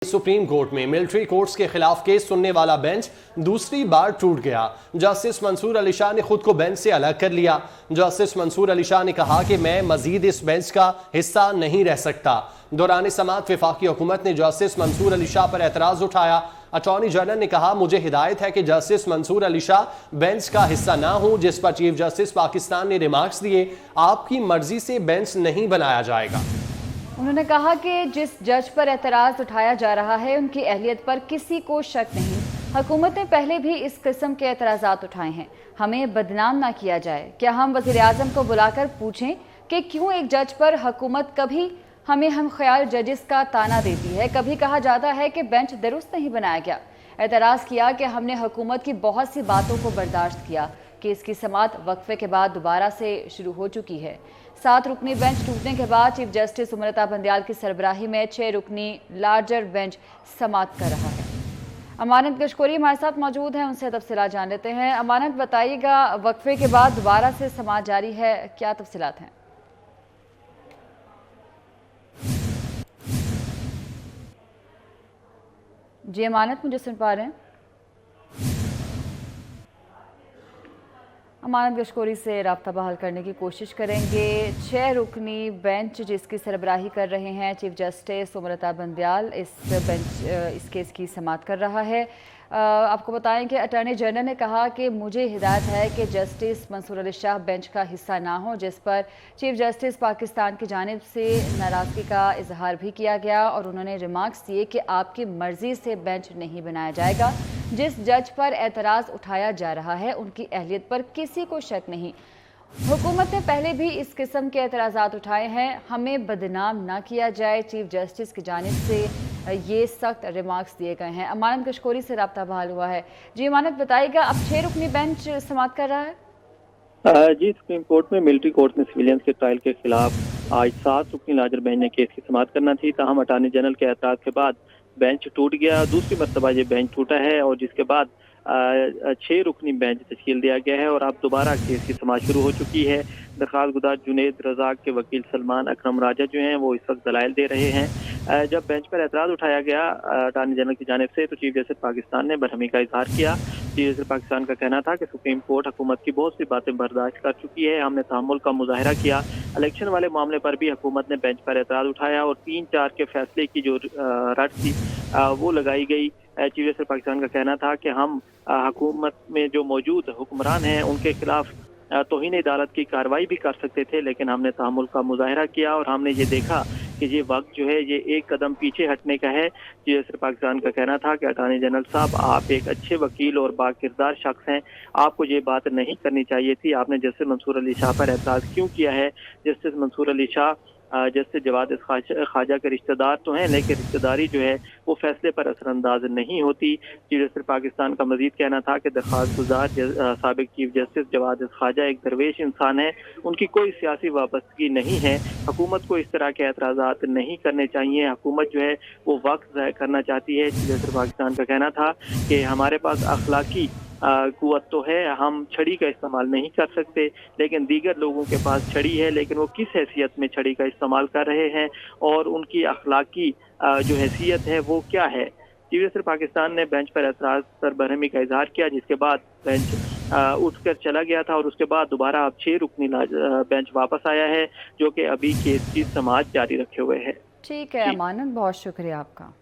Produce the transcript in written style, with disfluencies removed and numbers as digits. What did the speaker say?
Supreme court में military courts के खिलाफ केस सुनने वाला बेंच दूसरी बार टूट गया। जस्टिस मंसूर अली शाह ने खुद को बेंच से अलग कर लिया। जस्टिस मंसूर अली शाह ने कहा कि मैं मजीद इस बेंच का हिस्सा नहीं रह सकता। दौरान समाअत वफाकी हुकूमत ने जस्टिस मंसूर अली शाह पर एतराज उठाया। अटॉर्नी जनरल ने कहा, मुझे हिदायत है कि जस्टिस मंसूर अली शाह बेंच का हिस्सा ना हो, जिस पर चीफ जस्टिस पाकिस्तान ने रिमार्क्स दिए, आपकी मर्जी से बेंच नहीं बनाया जाएगा। उन्होंने कहा कि जिस जज पर एतराज़ उठाया जा रहा है उनकी अहलियत पर किसी को शक नहीं। हुकूमत ने पहले भी इस किस्म के एतराज़ात उठाए हैं, हमें बदनाम ना किया जाए। क्या हम वज़ीर आज़म को बुलाकर पूछें कि क्यों एक जज पर हुकूमत कभी हमें हम ख्याल जजेस का ताना देती है। कभी कहा जाता है कि बेंच दुरुस्त नहीं बनाया गया। एतराज़ किया कि हमने हुकूमत की बहुत सी बातों को बर्दाश्त किया। केस की समाअत वक्फे के बाद दोबारा से शुरू हो चुकी है। 7 रुकनी बेंच टूटने के बाद चीफ जस्टिस सुमरता बंदयाल की सरबराही में 6 रुकनी लार्जर बेंच समाअत कर रहा है। अमानत गशकोरी हमारे साथ मौजूद हैं, उनसे तफसीलात जान लेते हैं। अमानत, बताइएगा, वक्फे के बाद दोबारा से समाअत जारी है, क्या तफसीलात हैं? जी अमानत, मुझे सुन पा रहे हैं? अमानत गशकोरी से राब्ता बहाल करने की कोशिश करेंगे। 6 रुकनी बेंच जिसकी सरबराही कर रहे हैं चीफ जस्टिस सुमरता बंदयाल, इस केस की समाअत कर रहा है। आपको बताएं कि अटॉर्नी जनरल ने कहा कि मुझे हिदायत है कि जस्टिस मंसूर अली शाह बेंच का हिस्सा ना हो, जिस पर चीफ जस्टिस पाकिस्तान की जानिब से नाराज़गी का इजहार भी किया गया और उन्होंने रिमार्क्स दिए कि आपकी मर्ज़ी से बेंच नहीं बनाया जाएगा। जिस जज पर एतराज़ उठाया जा रहा है उनकी अहलियत पर किसी को शक नहीं। हुकूमत ने पहले भी इस किस्म के एतराज़ात उठाए हैं, हमें बदनाम ना किया जाए। चीफ जस्टिस की जानिब से ये सख्त रिमार्क्स दिए गए हैं। अमानत गशकोरी से राब्ता बहाल हुआ है। जी अमानत, बताइएगा, अब 6 रुकनी बेंच समाअत कर रहा है? जी, सुप्रीम कोर्ट में मिलिट्री कोर्ट में सिविलियंस के ट्रायल के खिलाफ आज 7 रुकनी लार्जर बेंच ने केस की समाअत करना थी। ताहम अटॉर्नी जनरल के एतराज़ के बाद बेंच टूट गया। दूसरी मरतबा ये बेंच टूटा है और जिसके बाद 6 रुकनी बेंच तश्कील दिया गया है और अब दोबारा केस की समाअत शुरू हो चुकी है। दरख्वास्त गुजार जुनेद रज़ाक के वकील सलमान अकरम राजा जो हैं वो इस वक्त दलाइल दे रहे हैं। जब बेंच पर एतराज़ उठाया गया अटॉर्नी जनरल की जानिब से, तो चीफ जस्टिस पाकिस्तान ने बरहमी का इजहार किया। चीफ जस्टिस पाकिस्तान का कहना था कि सुप्रीम कोर्ट हुकूमत की बहुत सी बातें बर्दाश्त कर चुकी है, हमने तहम्मुल का मुजाहरा किया। इलेक्शन वाले मामले पर भी हुकूमत ने बेंच पर एतराज़ उठाया और 3-4 के फैसले की जो रट थी वो लगाई गई। चीफ जस्टिस पाकिस्तान का कहना था कि हम हुकूमत में जो मौजूद हुक्मरान हैं उनके खिलाफ तौहीन अदालत की कार्रवाई भी कर सकते थे, लेकिन हमने तहम्मुल का मुजाहरा किया और हमने ये देखा कि ये वक्त जो है ये एक कदम पीछे हटने का है। चीफ जस्टिस पाकिस्तान का कहना था कि अटॉर्नी जनरल साहब, आप एक अच्छे वकील और बाकिरदार शख्स हैं, आपको ये बात नहीं करनी चाहिए थी। आपने जस्टिस मंसूर अली शाह पर एतराज़ क्यों किया है? जस्टिस मंसूर अली शाह जस्टिस जवाद ख्वाजा के रिश्तेदार तो हैं, लेकिन रिश्तेदारी जो है वो फैसले पर असरअंदाज नहीं होती। चीफ जस्टिस पाकिस्तान का मजीद कहना था कि दरख्वास्त गुजार साबिक चीफ जस्टिस जवाद ख्वाजा एक दरवेश इंसान है, उनकी कोई सियासी वाबस्तगी नहीं है। हुकूमत को इस तरह के एतराज़ात नहीं करने चाहिए। हुकूमत जो है वो वक्त ज़ाय करना चाहती है। चीफ जस्टिस पाकिस्तान का कहना था कि हमारे पास अखलाकी कुव्वत तो है, हम छड़ी का इस्तेमाल नहीं कर सकते, लेकिन दीगर लोगों के पास छड़ी है, लेकिन वो किस हैसियत में छड़ी का इस्तेमाल कर रहे हैं और उनकी अखलाकी जो हैसियत है वो क्या है। चीफ जस्टिस पाकिस्तान ने बेंच पर एतराज़ पर बरहमी का इजहार किया, जिसके बाद बेंच उठकर चला गया था और उसके बाद दोबारा अब 6 रुकनी बेंच वापस आया है, जो कि अभी केस की समाअत जारी रखे हुए है। ठीक है अमानत, बहुत शुक्रिया आपका।